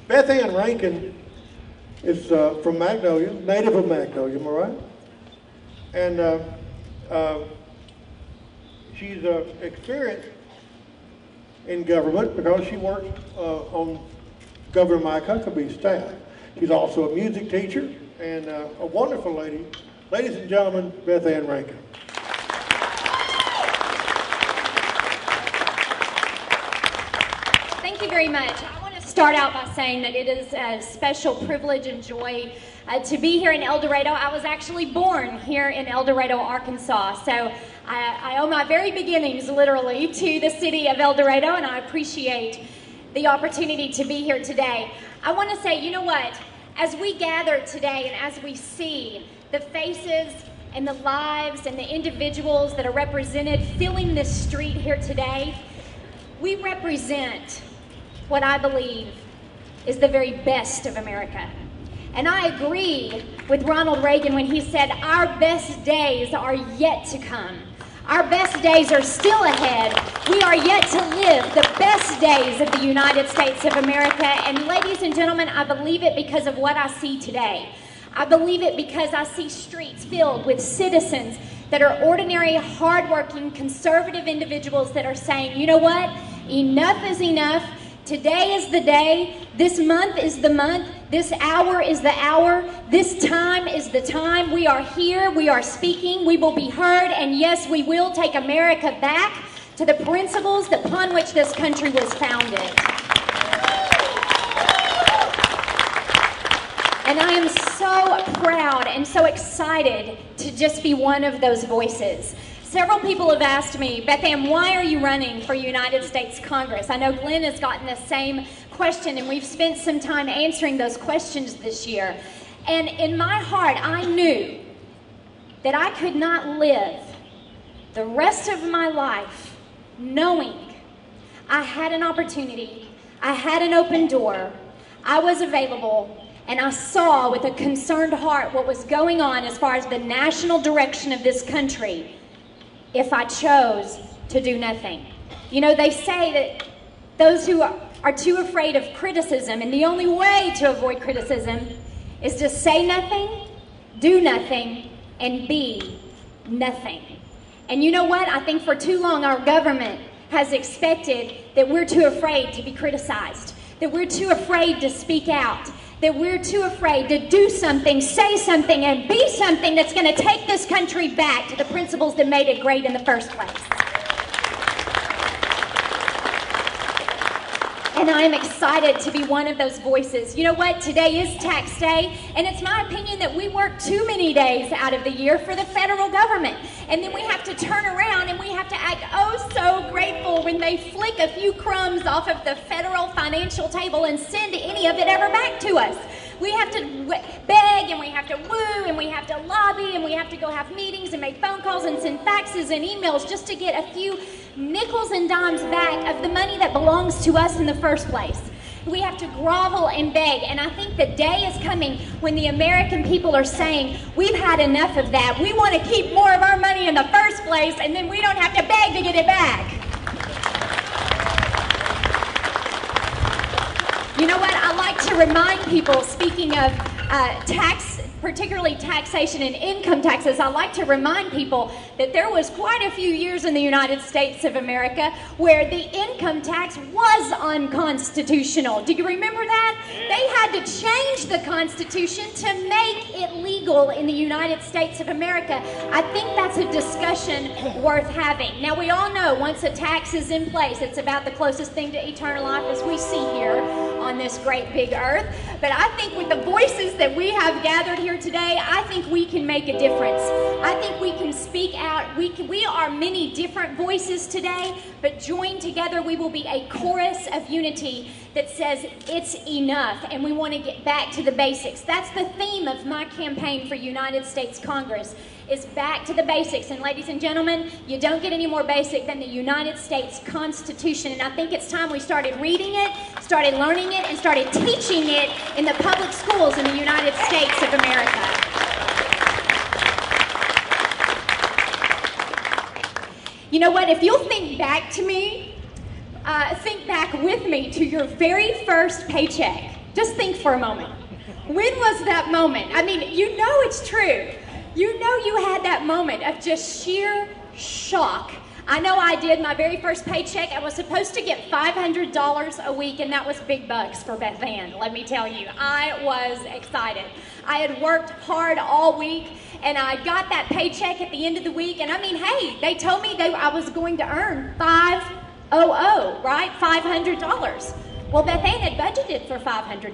Beth Ann Rankin is from Magnolia, native of Magnolia, am I right? And she's experienced in government because she works on Governor Mike Huckabee's staff. She's also a music teacher and a wonderful lady. Ladies and gentlemen, Beth Ann Rankin. Thank you very much. I want to start out by saying that it is a special privilege and joy to be here in El Dorado. I was actually born here in El Dorado, Arkansas, so I owe my very beginnings literally to the city of El Dorado, and I appreciate the opportunity to be here today. I want to say, you know what, as we gather today and as we see the faces and the lives and the individuals that are represented filling this street here today, we represent what I believe is the very best of America. And I agree with Ronald Reagan when he said, our best days are yet to come. Our best days are still ahead. We are yet to live the best days of the United States of America. And ladies and gentlemen, I believe it because of what I see today. I believe it because I see streets filled with citizens that are ordinary, hardworking, conservative individuals that are saying, you know what? Enough is enough. Today is the day. This month is the month. This hour is the hour. This time is the time. We are here. We are speaking. We will be heard. And yes, we will take America back to the principles upon which this country was founded. And I am so proud and so excited to just be one of those voices. Several people have asked me, Beth Ann, why are you running for United States Congress? I know Glenn has gotten the same question, and we've spent some time answering those questions this year. And in my heart, I knew that I could not live the rest of my life knowing I had an opportunity, I had an open door, I was available, and I saw with a concerned heart what was going on as far as the national direction of this country if I chose to do nothing. You know, they say that those who are too afraid of criticism, and the only way to avoid criticism is to say nothing, do nothing, and be nothing. And you know what? I think for too long our government has expected that we're too afraid to be criticized, that we're too afraid to speak out, that we're too afraid to do something, say something, and be something that's going to take this country back to the principles that made it great in the first place. And I am excited to be one of those voices. You know what? Today is tax day, and it's my opinion that we work too many days out of the year for the federal government. And then we have to turn around and we have to act oh so grateful when they flick a few crumbs off of the federal financial table and send any of it ever back to us. We have to beg, and we have to woo, and we have to lobby, and we have to go have meetings and make phone calls and send faxes and emails just to get a few nickels and dimes back of the money that belongs to us in the first place. We have to grovel and beg, and I think the day is coming when the American people are saying, we've had enough of that. We want to keep more of our money in the first place, and then we don't have to beg to get it back. You know what? I like to remind people, speaking of tax, particularly taxation and income taxes, I like to remind people that there was quite a few years in the United States of America where the income tax was unconstitutional. Do you remember that? They had to change the Constitution to make it legal in the United States of America. I think that's a discussion worth having. Now, we all know once a tax is in place, it's about the closest thing to eternal life as we see here on this great big earth. But I think with the voices that we have gathered here today, I think we can make a difference. I think we can speak out. We are many different voices today, but joined together we will be a chorus of unity that says it's enough, and we want to get back to the basics. That's the theme of my campaign for United States Congress, is back to the basics. And ladies and gentlemen, you don't get any more basic than the United States Constitution. And I think it's time we started reading it, started learning it, and started teaching it in the public schools in the United States of America. You know what? If you'll think back to me, think back with me to your very first paycheck. Just think for a moment. When was that moment? I mean, you know it's true. You know you had that moment of just sheer shock. I know I did. My very first paycheck, I was supposed to get $500 a week, and that was big bucks for Beth Ann, let me tell you. I was excited. I had worked hard all week, and I got that paycheck at the end of the week, and I mean, hey, they told me I was going to earn $500, right? $500. Well, Beth Ann had budgeted for $500.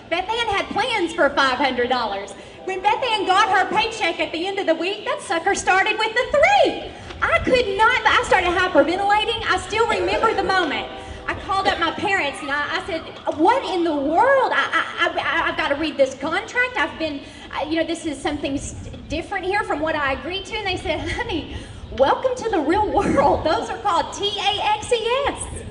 Beth Ann had plans for $500. When Beth Ann got her paycheck at the end of the week, that sucker started with a 3. I started hyperventilating. I still remember the moment. I called up my parents and I said, what in the world? I've got to read this contract. This is something different here from what I agreed to. And they said, honey, welcome to the real world. Those are called TAXES.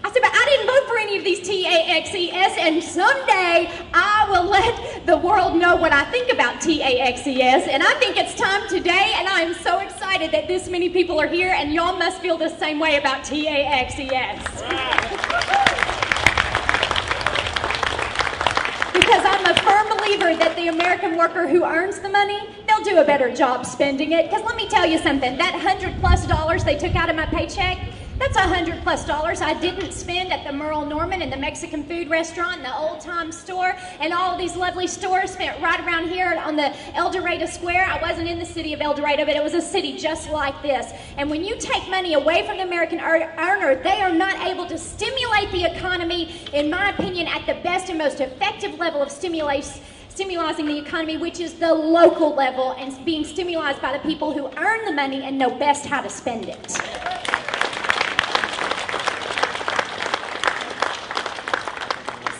I said, but I didn't vote for any of these TAXES, and someday I will let the world know what I think about TAXES, and I think it's time today, and I am so excited that this many people are here, and y'all must feel the same way about TAXES. Because I'm a firm believer that the American worker who earns the money, they'll do a better job spending it. Because let me tell you something, that $100+ they took out of my paycheck, that's $100+ I didn't spend at the Merle Norman and the Mexican food restaurant and the Old Time store and all of these lovely stores spent right around here on the El Dorado Square. I wasn't in the city of El Dorado, but it was a city just like this. And when you take money away from the American earner, they are not able to stimulate the economy, in my opinion, at the best and most effective level of stimulating the economy, which is the local level and being stimulated by the people who earn the money and know best how to spend it.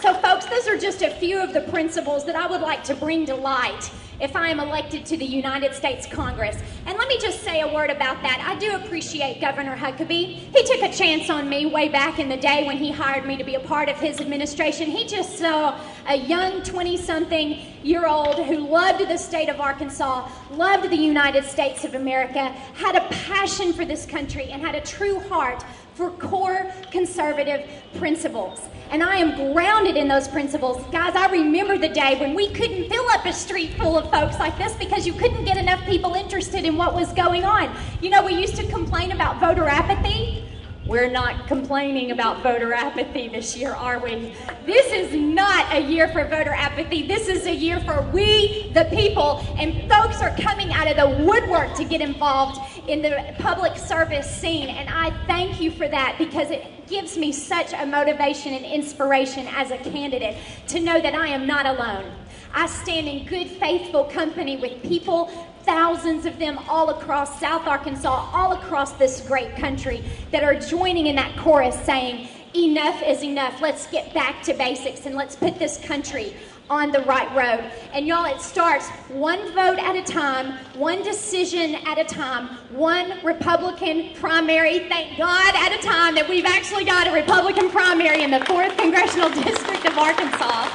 So folks, those are just a few of the principles that I would like to bring to light if I am elected to the United States Congress. And let me just say a word about that. I do appreciate Governor Huckabee. He took a chance on me way back in the day when he hired me to be a part of his administration. He just saw a young 20-something-year-old who loved the state of Arkansas, loved the United States of America, had a passion for this country, and had a true heart for core conservative principles. And I am grounded in those principles. Guys, I remember the day when we couldn't fill up a street full of folks like this because you couldn't get enough people interested in what was going on. You know, we used to complain about voter apathy. We're not complaining about voter apathy this year, are we? This is not a year for voter apathy. This is a year for we, the people, and folks are coming out of the woodwork to get involved in the public service scene, and I thank you for that because it gives me such a motivation and inspiration as a candidate to know that I am not alone. I stand in good, faithful company with people, thousands of them all across South Arkansas, all across this great country that are joining in that chorus saying, enough is enough. Let's get back to basics and let's put this country on the right road. And y'all, it starts one vote at a time, one decision at a time, one Republican primary, thank God, at a time that we've actually got a Republican primary in the 4th Congressional District of Arkansas.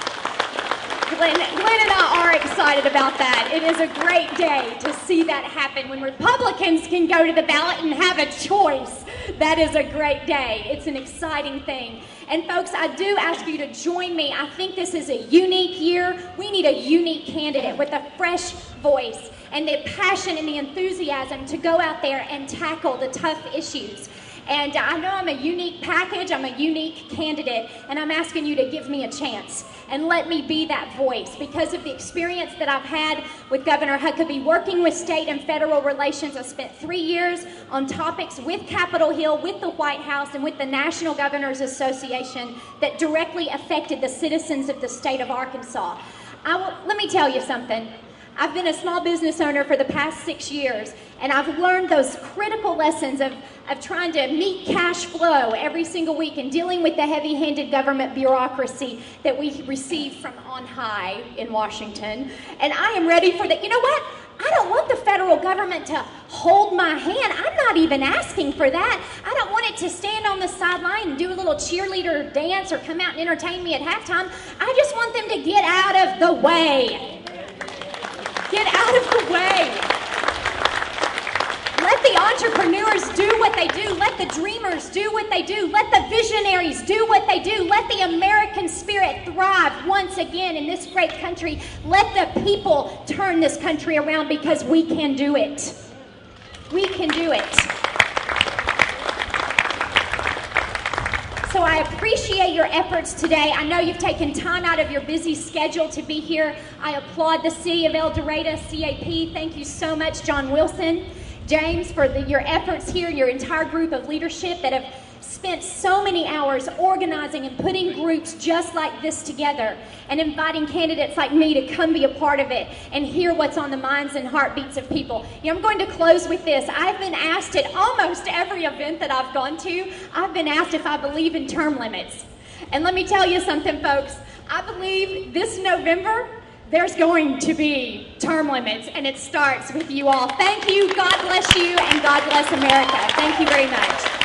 Glenn and I are excited about that. It is a great day to see that happen. When Republicans can go to the ballot and have a choice, that is a great day. It's an exciting thing. And folks, I do ask you to join me. I think this is a unique year. We need a unique candidate with a fresh voice and the passion and the enthusiasm to go out there and tackle the tough issues. And I know I'm a unique package, I'm a unique candidate, and I'm asking you to give me a chance and let me be that voice because of the experience that I've had with Governor Huckabee working with state and federal relations. I spent 3 years on topics with Capitol Hill, with the White House, and with the National Governors Association that directly affected the citizens of the state of Arkansas. Let me tell you something. I've been a small business owner for the past 6 years, and I've learned those critical lessons of trying to meet cash flow every single week and dealing with the heavy-handed government bureaucracy that we receive from on high in Washington. And I am ready for that. You know what? I don't want the federal government to hold my hand. I'm not even asking for that. I don't want it to stand on the sideline and do a little cheerleader dance or come out and entertain me at halftime. I just want them to get out of the way. Get out of the way. Let the the entrepreneurs do what they do. Let the dreamers do what they do. Let the visionaries do what they do. Let the American spirit thrive once again in this great country. Let the people turn this country around, because we can do it. We can do it. So I appreciate your efforts today. I know you've taken time out of your busy schedule to be here. I applaud the City of El Dorado, CAP. Thank you so much, John Wilson, James, for your efforts here, your entire group of leadership that have spent so many hours organizing and putting groups just like this together and inviting candidates like me to come be a part of it and hear what's on the minds and heartbeats of people. You know, I'm going to close with this. I've been asked at almost every event that I've gone to, I've been asked if I believe in term limits. And let me tell you something, folks. I believe this November, there's going to be term limits, and it starts with you all. Thank you, God bless you, and God bless America. Thank you very much.